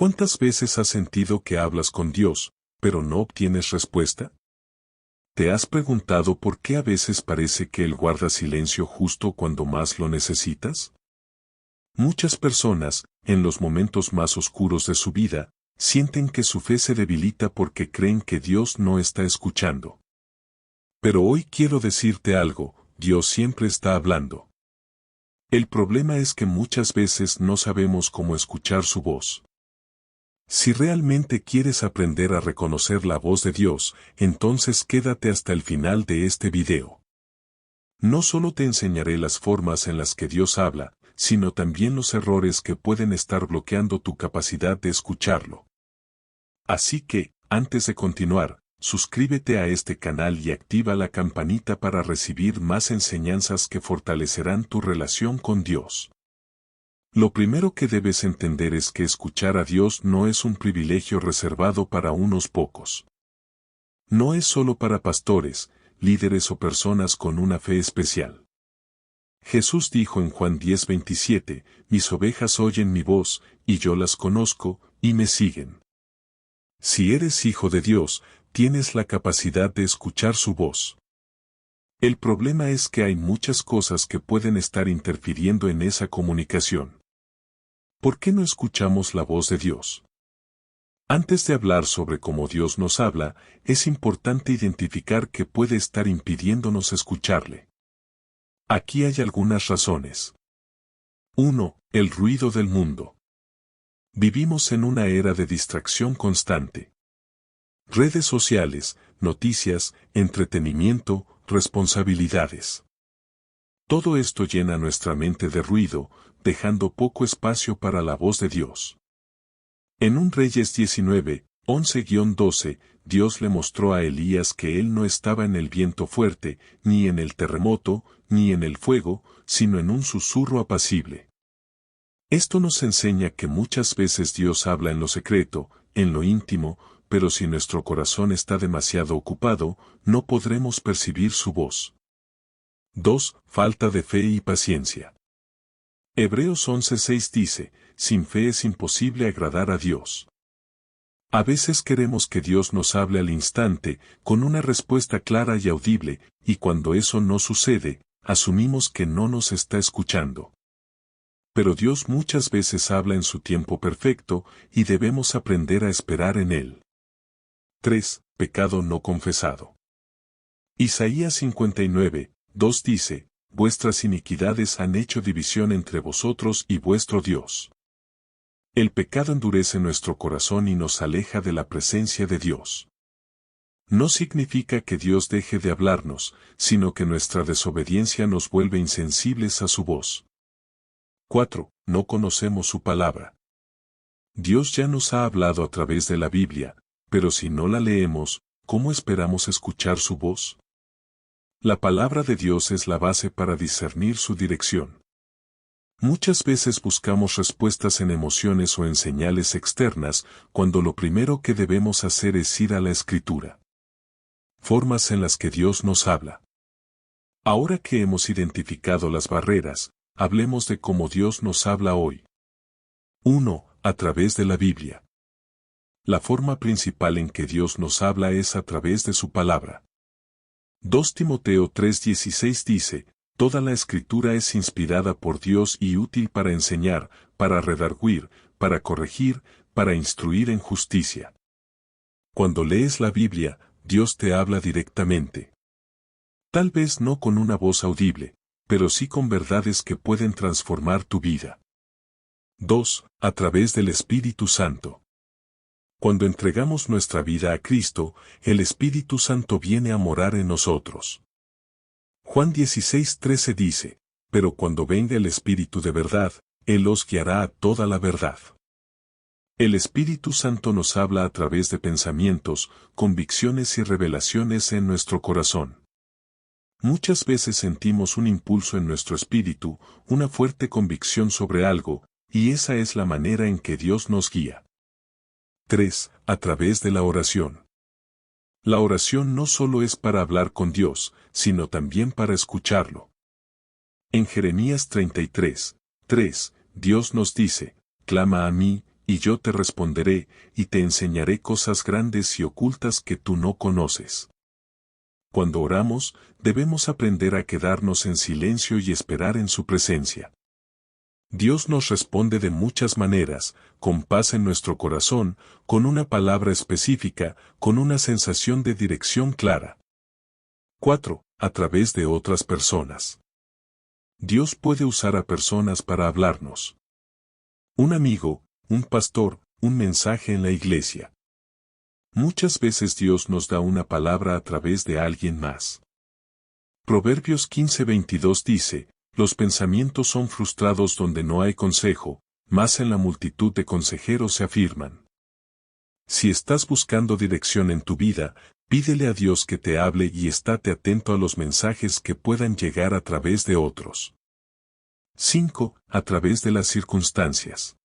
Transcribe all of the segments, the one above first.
¿Cuántas veces has sentido que hablas con Dios, pero no obtienes respuesta? ¿Te has preguntado por qué a veces parece que Él guarda silencio justo cuando más lo necesitas? Muchas personas, en los momentos más oscuros de su vida, sienten que su fe se debilita porque creen que Dios no está escuchando. Pero hoy quiero decirte algo, Dios siempre está hablando. El problema es que muchas veces no sabemos cómo escuchar su voz. Si realmente quieres aprender a reconocer la voz de Dios, entonces quédate hasta el final de este video. No solo te enseñaré las formas en las que Dios habla, sino también los errores que pueden estar bloqueando tu capacidad de escucharlo. Así que, antes de continuar, suscríbete a este canal y activa la campanita para recibir más enseñanzas que fortalecerán tu relación con Dios. Lo primero que debes entender es que escuchar a Dios no es un privilegio reservado para unos pocos. No es solo para pastores, líderes o personas con una fe especial. Jesús dijo en Juan 10:27, mis ovejas oyen mi voz, y yo las conozco, y me siguen. Si eres hijo de Dios, tienes la capacidad de escuchar su voz. El problema es que hay muchas cosas que pueden estar interfiriendo en esa comunicación. ¿Por qué no escuchamos la voz de Dios? Antes de hablar sobre cómo Dios nos habla, es importante identificar qué puede estar impidiéndonos escucharle. Aquí hay algunas razones. 1. El ruido del mundo. Vivimos en una era de distracción constante. Redes sociales, noticias, entretenimiento, responsabilidades. Todo esto llena nuestra mente de ruido, dejando poco espacio para la voz de Dios. En un Reyes 19, 11-12, Dios le mostró a Elías que él no estaba en el viento fuerte, ni en el terremoto, ni en el fuego, sino en un susurro apacible. Esto nos enseña que muchas veces Dios habla en lo secreto, en lo íntimo, pero si nuestro corazón está demasiado ocupado, no podremos percibir su voz. 2. Falta de fe y paciencia. Hebreos 11:6 dice, sin fe es imposible agradar a Dios. A veces queremos que Dios nos hable al instante, con una respuesta clara y audible, y cuando eso no sucede, asumimos que no nos está escuchando. Pero Dios muchas veces habla en su tiempo perfecto, y debemos aprender a esperar en Él. 3. Pecado no confesado. Isaías 59:2 dice, vuestras iniquidades han hecho división entre vosotros y vuestro Dios. El pecado endurece nuestro corazón y nos aleja de la presencia de Dios. No significa que Dios deje de hablarnos, sino que nuestra desobediencia nos vuelve insensibles a su voz. 4. No conocemos su palabra. Dios ya nos ha hablado a través de la Biblia, pero si no la leemos, ¿cómo esperamos escuchar su voz? La palabra de Dios es la base para discernir su dirección. Muchas veces buscamos respuestas en emociones o en señales externas, cuando lo primero que debemos hacer es ir a la Escritura. Formas en las que Dios nos habla. Ahora que hemos identificado las barreras, hablemos de cómo Dios nos habla hoy. 1. A través de la Biblia. La forma principal en que Dios nos habla es a través de su palabra. 2 Timoteo 3:16 dice, toda la Escritura es inspirada por Dios y útil para enseñar, para redarguir, para corregir, para instruir en justicia. Cuando lees la Biblia, Dios te habla directamente. Tal vez no con una voz audible, pero sí con verdades que pueden transformar tu vida. 2. A través del Espíritu Santo. Cuando entregamos nuestra vida a Cristo, el Espíritu Santo viene a morar en nosotros. Juan 16:13 dice, pero cuando venga el Espíritu de verdad, Él os guiará a toda la verdad. El Espíritu Santo nos habla a través de pensamientos, convicciones y revelaciones en nuestro corazón. Muchas veces sentimos un impulso en nuestro espíritu, una fuerte convicción sobre algo, y esa es la manera en que Dios nos guía. 3. A través de la oración. La oración no solo es para hablar con Dios, sino también para escucharlo. En Jeremías 33:3, Dios nos dice, clama a mí, y yo te responderé, y te enseñaré cosas grandes y ocultas que tú no conoces. Cuando oramos, debemos aprender a quedarnos en silencio y esperar en su presencia. Dios nos responde de muchas maneras, con paz en nuestro corazón, con una palabra específica, con una sensación de dirección clara. 4. A través de otras personas. Dios puede usar a personas para hablarnos. Un amigo, un pastor, un mensaje en la iglesia. Muchas veces Dios nos da una palabra a través de alguien más. Proverbios 15:22 dice, los pensamientos son frustrados donde no hay consejo, mas en la multitud de consejeros se afirman. Si estás buscando dirección en tu vida, pídele a Dios que te hable y estate atento a los mensajes que puedan llegar a través de otros. 5. A través de las circunstancias.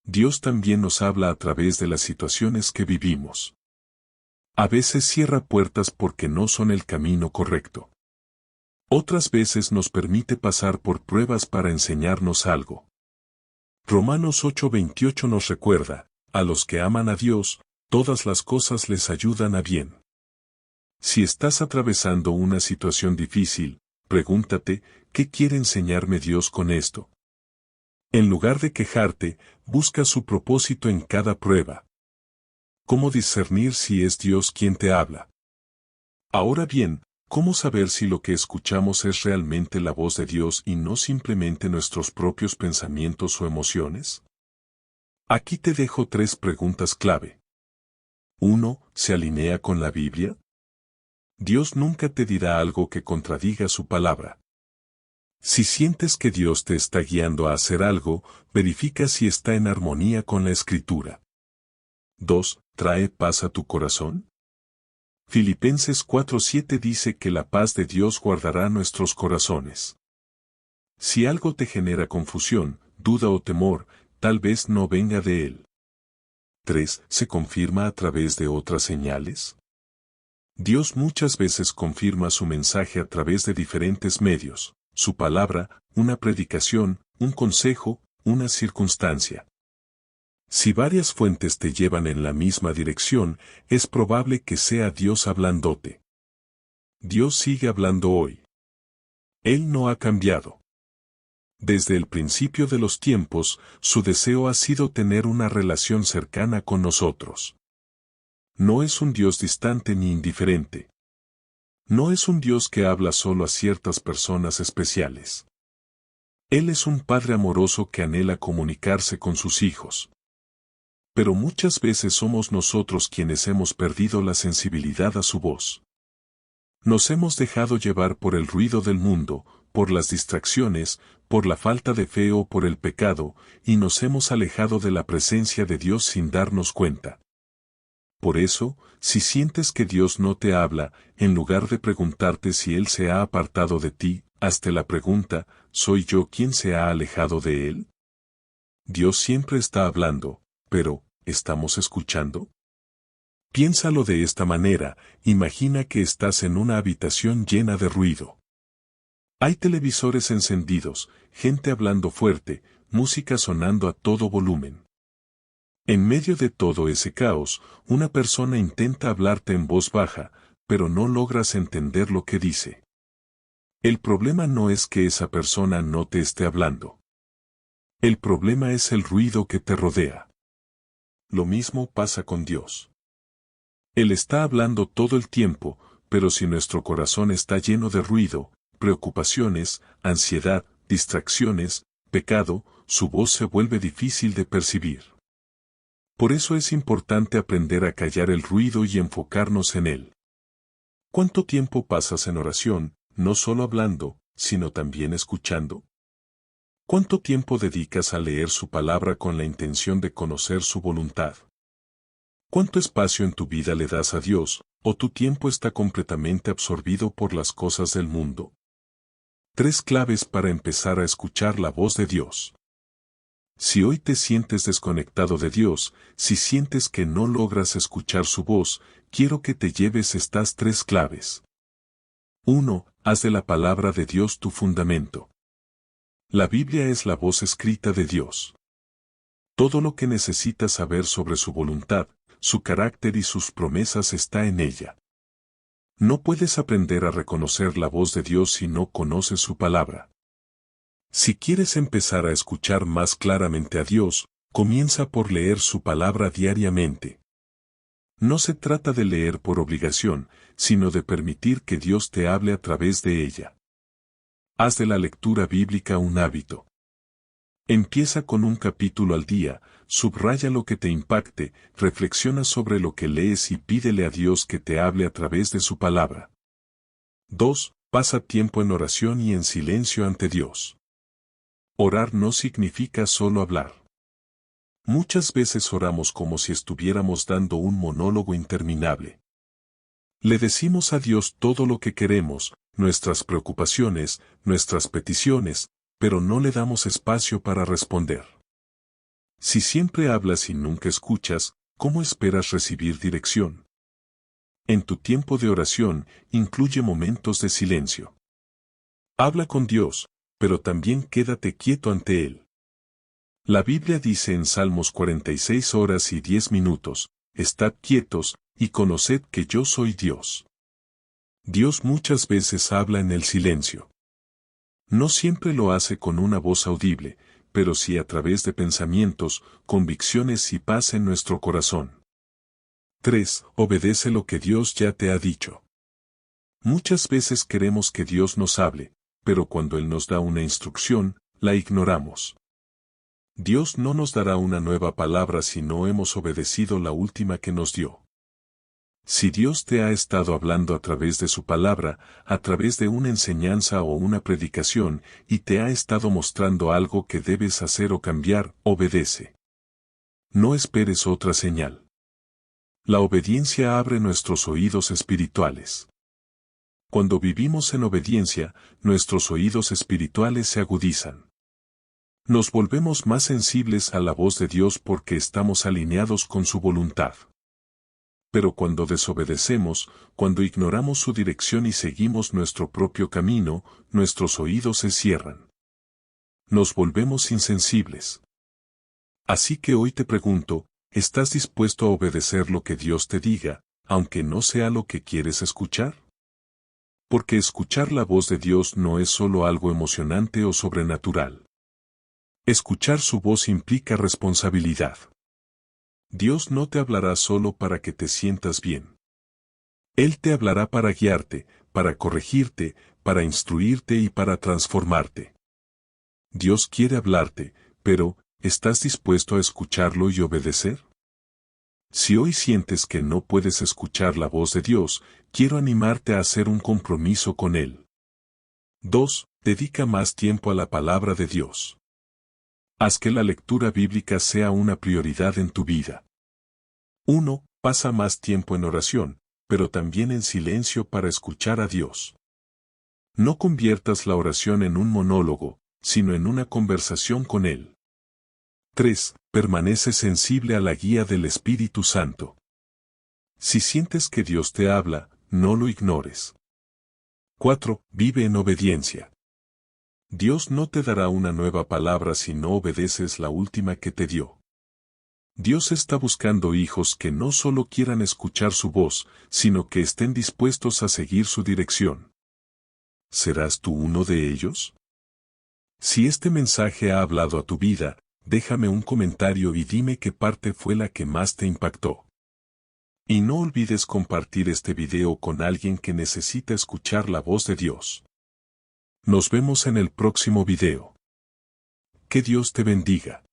Dios también nos habla a través de las situaciones que vivimos. A veces cierra puertas porque no son el camino correcto. Otras veces nos permite pasar por pruebas para enseñarnos algo. Romanos 8:28 nos recuerda, a los que aman a Dios, todas las cosas les ayudan a bien. Si estás atravesando una situación difícil, pregúntate, ¿qué quiere enseñarme Dios con esto? En lugar de quejarte, busca su propósito en cada prueba. ¿Cómo discernir si es Dios quien te habla? Ahora bien, ¿cómo saber si lo que escuchamos es realmente la voz de Dios y no simplemente nuestros propios pensamientos o emociones? Aquí te dejo 3 preguntas clave. 1. ¿Se alinea con la Biblia? Dios nunca te dirá algo que contradiga su palabra. Si sientes que Dios te está guiando a hacer algo, verifica si está en armonía con la Escritura. 2. ¿Trae paz a tu corazón? Filipenses 4:7 dice que la paz de Dios guardará nuestros corazones. Si algo te genera confusión, duda o temor, tal vez no venga de Él. 3. ¿Se confirma a través de otras señales? Dios muchas veces confirma su mensaje a través de diferentes medios, su palabra, una predicación, un consejo, una circunstancia. Si varias fuentes te llevan en la misma dirección, es probable que sea Dios hablándote. Dios sigue hablando hoy. Él no ha cambiado. Desde el principio de los tiempos, su deseo ha sido tener una relación cercana con nosotros. No es un Dios distante ni indiferente. No es un Dios que habla solo a ciertas personas especiales. Él es un Padre amoroso que anhela comunicarse con sus hijos. Pero muchas veces somos nosotros quienes hemos perdido la sensibilidad a su voz. Nos hemos dejado llevar por el ruido del mundo, por las distracciones, por la falta de fe o por el pecado, y nos hemos alejado de la presencia de Dios sin darnos cuenta. Por eso, si sientes que Dios no te habla, en lugar de preguntarte si Él se ha apartado de ti, hazte la pregunta, ¿soy yo quien se ha alejado de Él? Dios siempre está hablando, pero, ¿estamos escuchando? Piénsalo de esta manera, imagina que estás en una habitación llena de ruido. Hay televisores encendidos, gente hablando fuerte, música sonando a todo volumen. En medio de todo ese caos, una persona intenta hablarte en voz baja, pero no logras entender lo que dice. El problema no es que esa persona no te esté hablando. El problema es el ruido que te rodea. Lo mismo pasa con Dios. Él está hablando todo el tiempo, pero si nuestro corazón está lleno de ruido, preocupaciones, ansiedad, distracciones, pecado, su voz se vuelve difícil de percibir. Por eso es importante aprender a callar el ruido y enfocarnos en Él. ¿Cuánto tiempo pasas en oración, no solo hablando, sino también escuchando? ¿Cuánto tiempo dedicas a leer su palabra con la intención de conocer su voluntad? ¿Cuánto espacio en tu vida le das a Dios, o tu tiempo está completamente absorbido por las cosas del mundo? 3 claves para empezar a escuchar la voz de Dios. Si hoy te sientes desconectado de Dios, si sientes que no logras escuchar su voz, quiero que te lleves estas 3 claves. 1. Haz de la palabra de Dios tu fundamento. La Biblia es la voz escrita de Dios. Todo lo que necesitas saber sobre su voluntad, su carácter y sus promesas está en ella. No puedes aprender a reconocer la voz de Dios si no conoces su palabra. Si quieres empezar a escuchar más claramente a Dios, comienza por leer su palabra diariamente. No se trata de leer por obligación, sino de permitir que Dios te hable a través de ella. Haz de la lectura bíblica un hábito. Empieza con un capítulo al día, subraya lo que te impacte, reflexiona sobre lo que lees y pídele a Dios que te hable a través de su palabra. 2. Pasa tiempo en oración y en silencio ante Dios. Orar no significa solo hablar. Muchas veces oramos como si estuviéramos dando un monólogo interminable. Le decimos a Dios todo lo que queremos, nuestras preocupaciones, nuestras peticiones, pero no le damos espacio para responder. Si siempre hablas y nunca escuchas, ¿cómo esperas recibir dirección? En tu tiempo de oración, incluye momentos de silencio. Habla con Dios, pero también quédate quieto ante Él. La Biblia dice en Salmos 46 horas y 10 minutos, estad quietos, y conoced que yo soy Dios. Dios muchas veces habla en el silencio. No siempre lo hace con una voz audible, pero sí a través de pensamientos, convicciones y paz en nuestro corazón. 3. Obedece lo que Dios ya te ha dicho. Muchas veces queremos que Dios nos hable, pero cuando Él nos da una instrucción, la ignoramos. Dios no nos dará una nueva palabra si no hemos obedecido la última que nos dio. Si Dios te ha estado hablando a través de su palabra, a través de una enseñanza o una predicación, y te ha estado mostrando algo que debes hacer o cambiar, obedece. No esperes otra señal. La obediencia abre nuestros oídos espirituales. Cuando vivimos en obediencia, nuestros oídos espirituales se agudizan. Nos volvemos más sensibles a la voz de Dios porque estamos alineados con su voluntad. Pero cuando desobedecemos, cuando ignoramos su dirección y seguimos nuestro propio camino, nuestros oídos se cierran. Nos volvemos insensibles. Así que hoy te pregunto, ¿estás dispuesto a obedecer lo que Dios te diga, aunque no sea lo que quieres escuchar? Porque escuchar la voz de Dios no es solo algo emocionante o sobrenatural. Escuchar su voz implica responsabilidad. Dios no te hablará solo para que te sientas bien. Él te hablará para guiarte, para corregirte, para instruirte y para transformarte. Dios quiere hablarte, pero, ¿estás dispuesto a escucharlo y obedecer? Si hoy sientes que no puedes escuchar la voz de Dios, quiero animarte a hacer un compromiso con Él. 2. Dedica más tiempo a la palabra de Dios. Haz que la lectura bíblica sea una prioridad en tu vida. 1. Pasa más tiempo en oración, pero también en silencio para escuchar a Dios. No conviertas la oración en un monólogo, sino en una conversación con Él. 3. Permanece sensible a la guía del Espíritu Santo. Si sientes que Dios te habla, no lo ignores. 4. Vive en obediencia. Dios no te dará una nueva palabra si no obedeces la última que te dio. Dios está buscando hijos que no solo quieran escuchar su voz, sino que estén dispuestos a seguir su dirección. ¿Serás tú uno de ellos? Si este mensaje ha hablado a tu vida, déjame un comentario y dime qué parte fue la que más te impactó. Y no olvides compartir este video con alguien que necesita escuchar la voz de Dios. Nos vemos en el próximo video. Que Dios te bendiga.